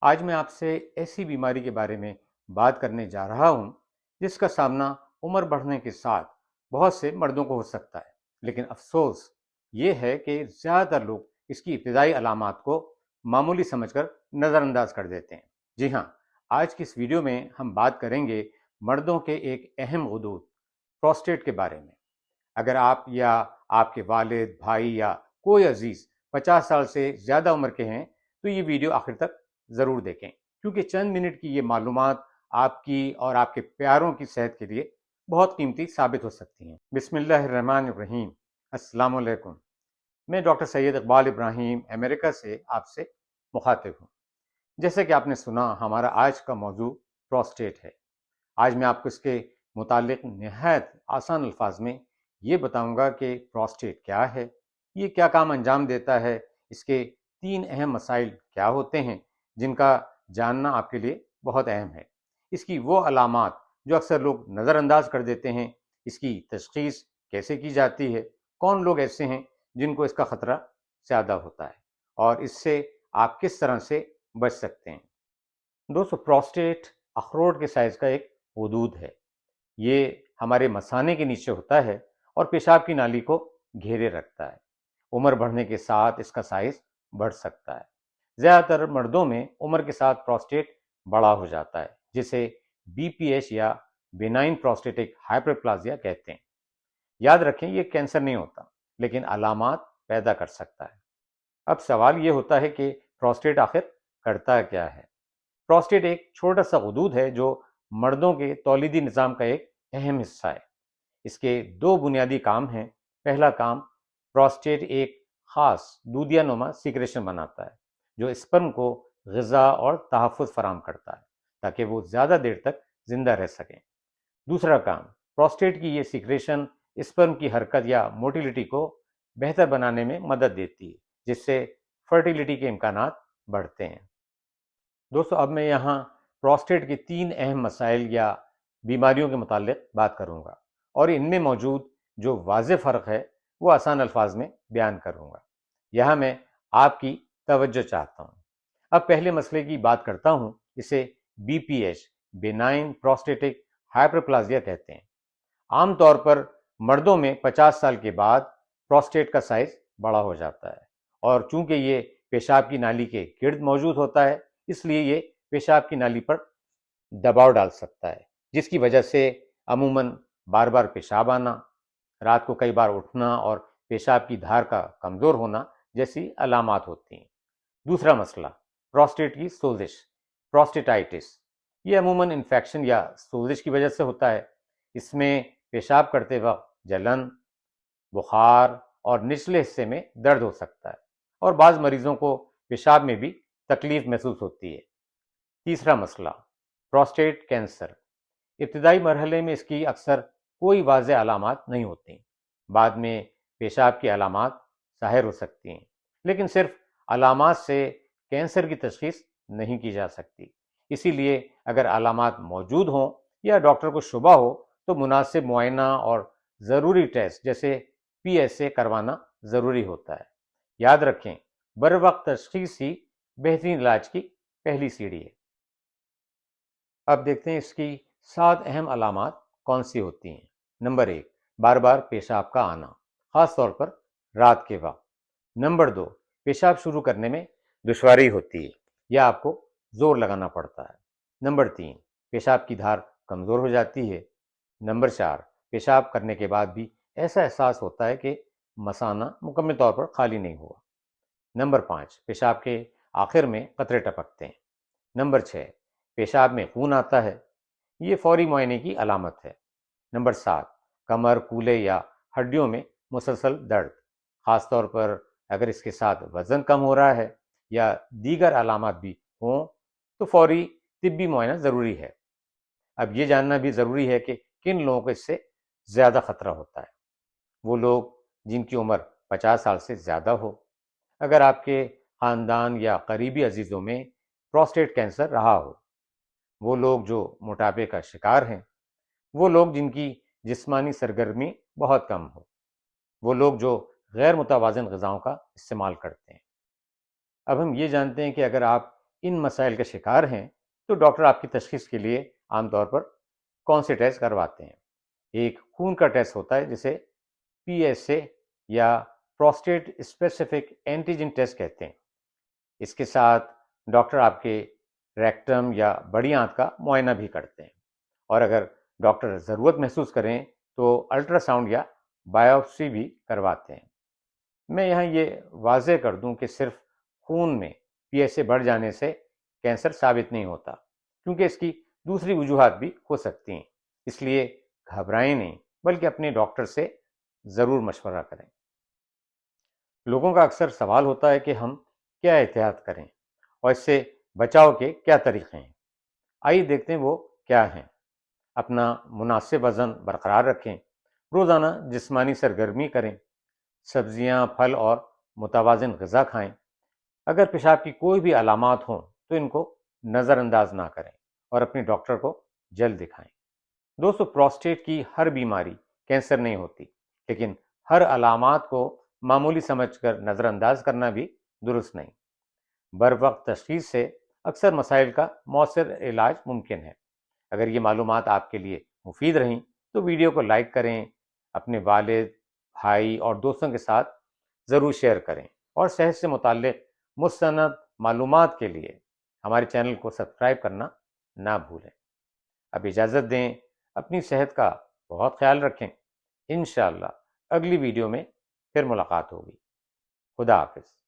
آج میں آپ سے ایسی بیماری کے بارے میں بات کرنے جا رہا ہوں جس کا سامنا عمر بڑھنے کے ساتھ بہت سے مردوں کو ہو سکتا ہے، لیکن افسوس یہ ہے کہ زیادہ تر لوگ اس کی ابتدائی علامات کو معمولی سمجھ کر نظر انداز کر دیتے ہیں۔ جی ہاں، آج کی اس ویڈیو میں ہم بات کریں گے مردوں کے ایک اہم غدود پروسٹیٹ کے بارے میں۔ اگر آپ یا آپ کے والد، بھائی یا کوئی عزیز 50 سال سے زیادہ عمر کے ہیں تو یہ ویڈیو آخر تک ضرور دیکھیں، کیونکہ چند منٹ کی یہ معلومات آپ کی اور آپ کے پیاروں کی صحت کے لیے بہت قیمتی ثابت ہو سکتی ہیں۔ بسم اللہ الرحمن الرحیم۔ السلام علیکم۔ میں ڈاکٹر سید اقبال ابراہیم امریکہ سے آپ سے مخاطب ہوں۔ جیسے کہ آپ نے سنا، ہمارا آج کا موضوع پروسٹیٹ ہے۔ آج میں آپ کو اس کے متعلق نہایت آسان الفاظ میں یہ بتاؤں گا کہ پروسٹیٹ کیا ہے، یہ کیا کام انجام دیتا ہے، اس کے 3 اہم مسائل کیا ہوتے ہیں جن کا جاننا آپ کے لیے بہت اہم ہے، اس کی وہ علامات جو اکثر لوگ نظر انداز کر دیتے ہیں، اس کی تشخیص کیسے کی جاتی ہے، کون لوگ ایسے ہیں جن کو اس کا خطرہ زیادہ ہوتا ہے، اور اس سے آپ کس طرح سے بچ سکتے ہیں۔ دوستو، پروسٹیٹ اخروٹ کے سائز کا ایک غدود ہے۔ یہ ہمارے مثانے کے نیچے ہوتا ہے اور پیشاب کی نالی کو گھیرے رکھتا ہے۔ عمر بڑھنے کے ساتھ اس کا سائز بڑھ سکتا ہے۔ زیادہ تر مردوں میں عمر کے ساتھ پروسٹیٹ بڑا ہو جاتا ہے، جسے بی پی ایچ یا بینائن پروسٹیٹک ہائپرپلازیا کہتے ہیں۔ یاد رکھیں، یہ کینسر نہیں ہوتا، لیکن علامات پیدا کر سکتا ہے۔ اب سوال یہ ہوتا ہے کہ پروسٹیٹ آخر کرتا کیا ہے؟ پروسٹیٹ ایک چھوٹا سا غدود ہے جو مردوں کے تولیدی نظام کا ایک اہم حصہ ہے۔ اس کے 2 بنیادی کام ہیں۔ پہلا کام، پروسٹیٹ ایک خاص دودھیا نما سیکریشن بناتا ہے جو اسپرم کو غذا اور تحفظ فراہم کرتا ہے تاکہ وہ زیادہ دیر تک زندہ رہ سکیں۔ دوسرا کام، پروسٹیٹ کی یہ سیکریشن اسپرم کی حرکت یا موٹیلیٹی کو بہتر بنانے میں مدد دیتی ہے، جس سے فرٹیلیٹی کے امکانات بڑھتے ہیں۔ دوستو، اب میں یہاں پروسٹیٹ کے 3 اہم مسائل یا بیماریوں کے متعلق بات کروں گا، اور ان میں موجود جو واضح فرق ہے وہ آسان الفاظ میں بیان کروں گا۔ یہاں میں آپ کی توجہ چاہتا ہوں۔ اب پہلے مسئلے کی بات کرتا ہوں، اسے بی پی ایچ بینائن پروسٹیٹک ہائپرپلازیا کہتے ہیں۔ عام طور پر مردوں میں 50 سال کے بعد پروسٹیٹ کا سائز بڑا ہو جاتا ہے، اور چونکہ یہ پیشاب کی نالی کے گرد موجود ہوتا ہے، اس لیے یہ پیشاب کی نالی پر دباؤ ڈال سکتا ہے، جس کی وجہ سے عموماً بار بار پیشاب آنا، رات کو کئی بار اٹھنا اور پیشاب کی دھار کا کمزور ہونا جیسی علامات ہوتی ہیں۔ دوسرا مسئلہ، پروسٹیٹ کی سوزش، پروسٹیٹائٹس۔ یہ عموماً انفیکشن یا سوزش کی وجہ سے ہوتا ہے۔ اس میں پیشاب کرتے وقت جلن، بخار اور نچلے حصے میں درد ہو سکتا ہے، اور بعض مریضوں کو پیشاب میں بھی تکلیف محسوس ہوتی ہے۔ تیسرا مسئلہ، پروسٹیٹ کینسر۔ ابتدائی مرحلے میں اس کی اکثر کوئی واضح علامات نہیں ہوتی۔ بعد میں پیشاب کی علامات ظاہر ہو سکتی ہیں، لیکن صرف علامات سے کینسر کی تشخیص نہیں کی جا سکتی۔ اسی لیے اگر علامات موجود ہوں یا ڈاکٹر کو شبہ ہو تو مناسب معائنہ اور ضروری ٹیسٹ جیسے پی ایس اے کروانا ضروری ہوتا ہے۔ یاد رکھیں، بروقت تشخیص ہی بہترین علاج کی پہلی سیڑھی ہے۔ اب دیکھتے ہیں اس کی 7 اہم علامات کون سی ہوتی ہیں۔ نمبر 1، بار بار پیشاب کا آنا، خاص طور پر رات کے وقت۔ نمبر 2، پیشاب شروع کرنے میں دشواری ہوتی ہے یا آپ کو زور لگانا پڑتا ہے۔ نمبر 3، پیشاب کی دھار کمزور ہو جاتی ہے۔ نمبر 4، پیشاب کرنے کے بعد بھی ایسا احساس ہوتا ہے کہ مثانہ مکمل طور پر خالی نہیں ہوا۔ نمبر 5، پیشاب کے آخر میں قطرے ٹپکتے ہیں۔ نمبر 6، پیشاب میں خون آتا ہے، یہ فوری معائنے کی علامت ہے۔ نمبر 7، کمر، کولے یا ہڈیوں میں مسلسل درد، خاص طور پر اگر اس کے ساتھ وزن کم ہو رہا ہے یا دیگر علامات بھی ہوں تو فوری طبی معائنہ ضروری ہے۔ اب یہ جاننا بھی ضروری ہے کہ کن لوگوں کو اس سے زیادہ خطرہ ہوتا ہے۔ وہ لوگ جن کی عمر 50 سال سے زیادہ ہو، اگر آپ کے خاندان یا قریبی عزیزوں میں پروسٹیٹ کینسر رہا ہو، وہ لوگ جو موٹاپے کا شکار ہیں، وہ لوگ جن کی جسمانی سرگرمی بہت کم ہو، وہ لوگ جو غیر متوازن غذاؤں کا استعمال کرتے ہیں۔ اب ہم یہ جانتے ہیں کہ اگر آپ ان مسائل کا شکار ہیں تو ڈاکٹر آپ کی تشخیص کے لیے عام طور پر کون سے ٹیسٹ کرواتے ہیں؟ ایک خون کا ٹیسٹ ہوتا ہے جسے پی ایس اے یا پروسٹیٹ اسپیسیفک اینٹیجن ٹیسٹ کہتے ہیں۔ اس کے ساتھ ڈاکٹر آپ کے ریکٹم یا بڑی آنت کا معائنہ بھی کرتے ہیں، اور اگر ڈاکٹر ضرورت محسوس کریں تو الٹرا ساؤنڈ یا بایوپسی بھی کرواتے ہیں۔ میں یہاں یہ واضح کر دوں کہ صرف خون میں پی ایس اے بڑھ جانے سے کینسر ثابت نہیں ہوتا، کیونکہ اس کی دوسری وجوہات بھی ہو سکتی ہیں۔ اس لیے گھبرائیں نہیں، بلکہ اپنے ڈاکٹر سے ضرور مشورہ کریں۔ لوگوں کا اکثر سوال ہوتا ہے کہ ہم کیا احتیاط کریں اور اس سے بچاؤ کے کیا طریقے ہیں۔ آئیے دیکھتے ہیں وہ کیا ہیں۔ اپنا مناسب وزن برقرار رکھیں، روزانہ جسمانی سرگرمی کریں، سبزیاں، پھل اور متوازن غذا کھائیں۔ اگر پیشاب کی کوئی بھی علامات ہوں تو ان کو نظر انداز نہ کریں اور اپنے ڈاکٹر کو جلد دکھائیں۔ دوستو، پروسٹیٹ کی ہر بیماری کینسر نہیں ہوتی، لیکن ہر علامات کو معمولی سمجھ کر نظر انداز کرنا بھی درست نہیں۔ بروقت تشخیص سے اکثر مسائل کا مؤثر علاج ممکن ہے۔ اگر یہ معلومات آپ کے لیے مفید رہیں تو ویڈیو کو لائک کریں، اپنے والد، بھائی اور دوستوں کے ساتھ ضرور شیئر کریں، اور صحت سے متعلق مستند معلومات کے لیے ہمارے چینل کو سبسکرائب کرنا نہ بھولیں۔ اب اجازت دیں، اپنی صحت کا بہت خیال رکھیں۔ انشاءاللہ اگلی ویڈیو میں پھر ملاقات ہوگی۔ خدا حافظ۔